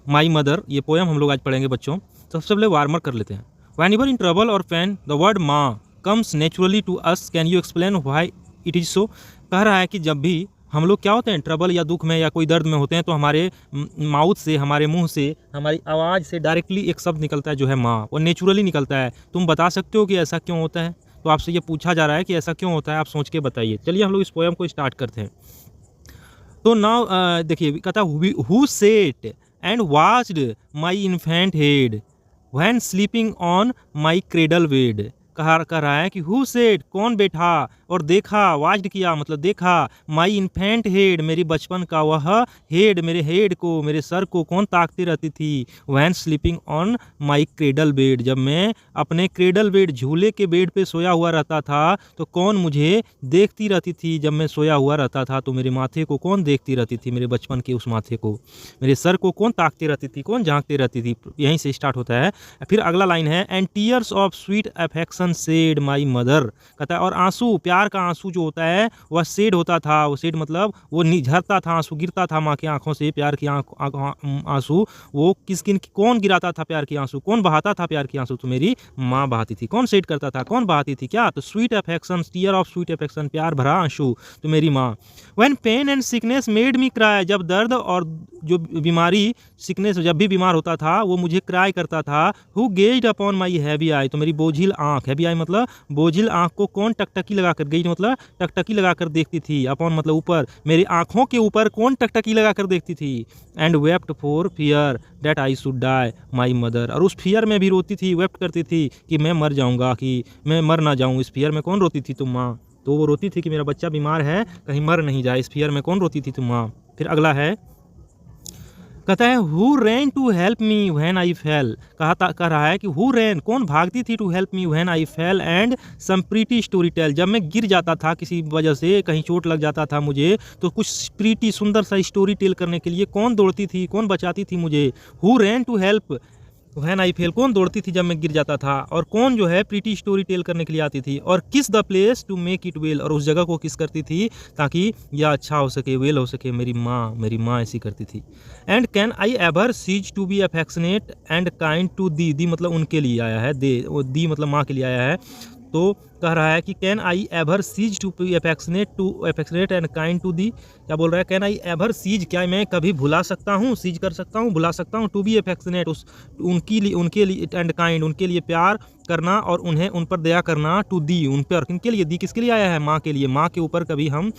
My mother, ये poem हम लोग आज पढ़ेंगे बच्चों। सबसे पहले वार्मर कर लेते हैं। Whenever in trouble or pain the word माँ comes naturally to us, can you explain why it is so. कह रहा है कि जब भी हम लोग क्या होते हैं, ट्रबल या दुख में या कोई दर्द में होते हैं, तो हमारे माउथ से, हमारे मुंह से, हमारी आवाज़ से डायरेक्टली एक शब्द निकलता है जो है माँ, वो नेचुरली निकलता है। तुम बता सकते हो कि ऐसा क्यों होता है? तो आपसे ये पूछा जा रहा है कि ऐसा क्यों होता है, आप सोच के बताइए। चलिए हम लोग इस पोएम को स्टार्ट करते हैं। तो नाउ देखिए, कहता who set and watched my infant head when sleeping on my cradle bed. कह रहा है कि हु सेट, कौन बैठा और देखा, वाच्ड किया मतलब देखा, माई इन्फेंट हेड, मेरी बचपन का वह हेड, मेरे हेड को, मेरे सर को कौन ताकती रहती थी। When sleeping on my cradle bed, जब मैं अपने क्रेडल बेड, झूले के बेड पे सोया हुआ रहता था, तो कौन मुझे देखती रहती थी। जब मैं सोया हुआ रहता था तो मेरे माथे को कौन देखती रहती थी, मेरे बचपन के उस माथे को, मेरे सर को कौन ताकती रहती थी, कौन झांकती रहती थी। यहीं से स्टार्ट होता है। फिर अगला लाइन है, and tears of sweet affection said my mother. कहता है और आंसू, प्यार का आंसू जो होता है वह सेड होता था। वो सेड मतलब वो झरता था, आंसू गिरता था माँ की आंखों से, प्यार की आंसू। वो कौन गिराता था प्यार की आंसू, कौन बहाता था प्यार की आंसू? तो मेरी माँ बहाती थी। कौन सेड करता था, कौन बहाती थी? क्या? तो sweet affection, tear of sweet affection, प्यार भरा आंसू, तो मेरी माँ। When pain and sickness made me cry, जब दर्द और जो बीमारी, सिकनेस, जब भी बीमार होता था वो मुझे क्राई करता था। Who gazed upon my heavy आई, तो मेरी बोझिल आंख, हैवी आई मतलब बोझिल आंख को कौन टकटकी लगाकर, गेज मतलब टकटकी लगाकर देखती थी, अपॉन मतलब ऊपर, मेरी आंखों के ऊपर कौन टकटकी लगाकर देखती थी। And wept for fear that I should die my mother, और उस फियर में भी रोती थी, वेप्ट करती थी कि मैं मर जाऊंगा, कि मैं मर ना जाऊं। इस फियर में कौन रोती थी? तुम माँ। तो वो रोती थी कि मेरा बच्चा बीमार है, कहीं मर नहीं जाए, इस फियर में कौन रोती थी? तुम माँ। फिर अगला है, कहता है who ran to help me when I fell. कह रहा है कि हु रैन, कौन भागती थी, to help me when I fell and some pretty story tell, जब मैं गिर जाता था किसी वजह से, कहीं चोट लग जाता था मुझे, तो कुछ प्रीटी सुंदर सा स्टोरी टेल करने के लिए कौन दौड़ती थी, कौन बचाती थी मुझे। Who ran to help when I fell, कौन दौड़ती थी जब मैं गिर जाता था, और कौन जो है प्रीटी स्टोरी टेल करने के लिए आती थी। और kiss the place to make it well, और उस जगह को किस करती थी ताकि यह अच्छा हो सके, वेल हो सके। मेरी माँ ऐसी करती थी। And can I ever cease to be affectionate and kind to thee मतलब उनके लिए आया है, दी मतलब माँ के लिए आया है। तो कह रहा है कि can I ever cease to be affectionate and kind to thee. क्या बोल रहा है? कैन आई एवर सीज, क्या मैं कभी भुला सकता हूँ, सीज कर सकता हूँ, भुला सकता हूँ, टू बी अफेक्शनेट, उनके लिए एंड काइंड, उनके लिए प्यार करना और उन्हें, उन पर दया करना, टू दी, उन पर, किनके लिए? दी किसके लिए आया है? माँ के लिए। माँ के ऊपर कभी हम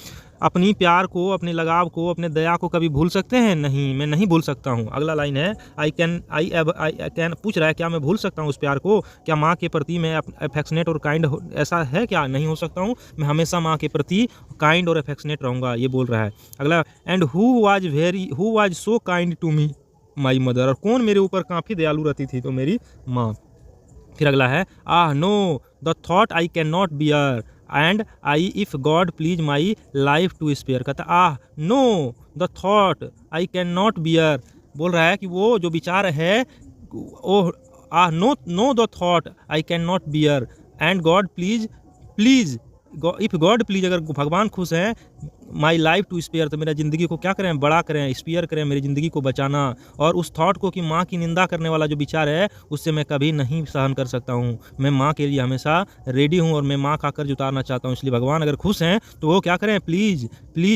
अपनी प्यार को, अपने लगाव को, अपने दया को कभी भूल सकते हैं? नहीं, मैं नहीं भूल सकता हूँ। अगला लाइन है, आई कैन, पूछ रहा है क्या मैं भूल सकता हूँ उस प्यार को? क्या माँ के प्रति मैं अफेक्शनेट और काइंड, ऐसा है क्या? नहीं हो सकता हूँ, मैं हमेशा माँ के प्रति काइंड और अफेक्शनेट रहूँगा, ये बोल रहा है। अगला, and who was so kind to me my mother, और कौन मेरे ऊपर काफ़ी दयालु रहती थी? तो मेरी माँ। फिर अगला है, ah no the thought I can not bear and I if God please my life to spare. कहता ah no the thought I can not bear, बोल रहा है कि वो जो विचार है, oh ah no the thought I can not bear and God please if God please, अगर भगवान खुश हैं, माई लाइफ टू स्पेयर, तो मेरा ज़िंदगी को क्या करें? बड़ा करें, स्पेयर करें, मेरी ज़िंदगी को बचाना। और उस थॉट को, कि माँ की निंदा करने वाला जो विचार है, उससे मैं कभी नहीं सहन कर सकता हूँ। मैं माँ के लिए हमेशा रेडी हूँ और मैं माँ का कर्ज उतारना चाहता हूँ। इसलिए भगवान अगर खुश हैं तो वो क्या करें? Please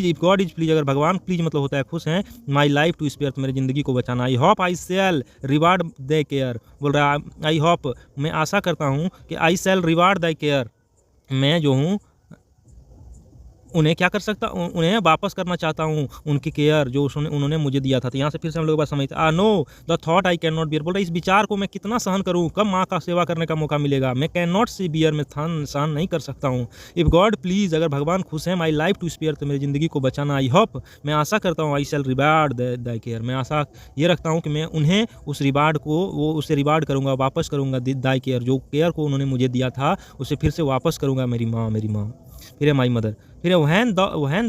if God is please, अगर भगवान प्लीज मतलब होता है खुश हैं, माई लाइफ टू स्पेयर, तो मेरी ज़िंदगी को बचाना। I hope I shall reward the care, बोल रहा है आई होप, मैं आशा करता हूँ कि आई शैल रिवार्ड द केयर, मैं जो हूँ उन्हें क्या कर सकता, उन्हें वापस करना चाहता हूँ, उनकी केयर जो उन्होंने मुझे दिया था। तो यहाँ से फिर से हम लोग बात समझते हैं, no the thought I can not bear, बोल रहा है इस विचार को मैं कितना सहन करूँ, कब माँ का सेवा करने का मौका मिलेगा। मैं कैन नॉट सी बियर, मैं सहन नहीं कर सकता हूँ। इफ़ गॉड प्लीज़, अगर भगवान खुश हैं, माई लाइफ टू स्पेयर, तो मेरी ज़िंदगी को बचाना। आई होप, मैं आशा करता हूँ, आई शैल रिवार्ड द केयर, मैं आशा ये रखता हूँ कि मैं उन्हें उस रिवार्ड को, वो उससे रिवार्ड करूँगा, वापस करूँगा, दाई केयर, जो केयर को उन्होंने मुझे दिया था उसे फिर से वापस करूँगा। मेरी माँ। फिर है माई मदर, फिर वहन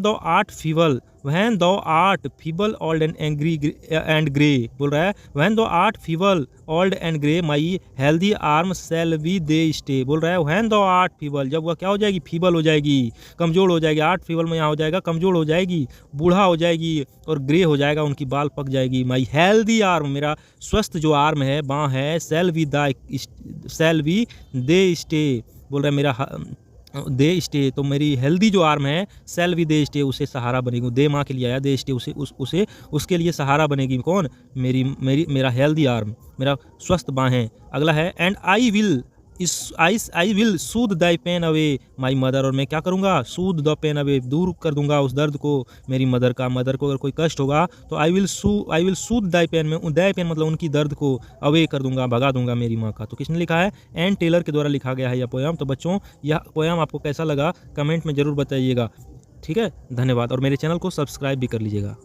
thou art feeble, when thou art feeble old and angry and grey बोल रहा है, when thou art feeble old and grey my healthy arm shall be thy stay बोल रहा है, वहन दो आर्ट फीबल, जब वह क्या हो जाएगी, फीबल हो जाएगी, कमज़ोर हो जाएगी, आर्ट फीबल में यहाँ हो जाएगा कमज़ोर हो जाएगी, बूढ़ा हो जाएगी और ग्रे हो जाएगा, उनकी बाल पक जाएगी। माई हेल्दी आर्म, मेरा स्वस्थ जो आर्म है, बाँ है, सेल वी दे स्टे बोल रहा है, मेरा दे स्टे, तो मेरी हेल्दी जो आर्म है, सेल भी दे स्टे, उसे सहारा बनेगी। दे माँ के लिए आया, दे स्टे, उसे उसके लिए सहारा बनेगी। कौन? मेरा हेल्दी आर्म, मेरा स्वस्थ बाहें। अगला है and I will soothe thy pain away my mother, और मैं क्या करूँगा, सूद द पेन अवे, दूर कर दूंगा उस दर्द को मेरी मदर को अगर कोई कष्ट होगा तो आई विल सूद दाई पेन में, दाई पेन मतलब उनकी दर्द को अवे कर दूंगा, भगा दूंगा मेरी माँ का। तो किसने लिखा है? एन टेलर के द्वारा लिखा गया है यह पोयम। तो बच्चों यह पोयम आपको कैसा लगा कमेंट में ज़रूर बताइएगा। ठीक है, धन्यवाद, और मेरे चैनल को सब्सक्राइब भी कर लीजिएगा।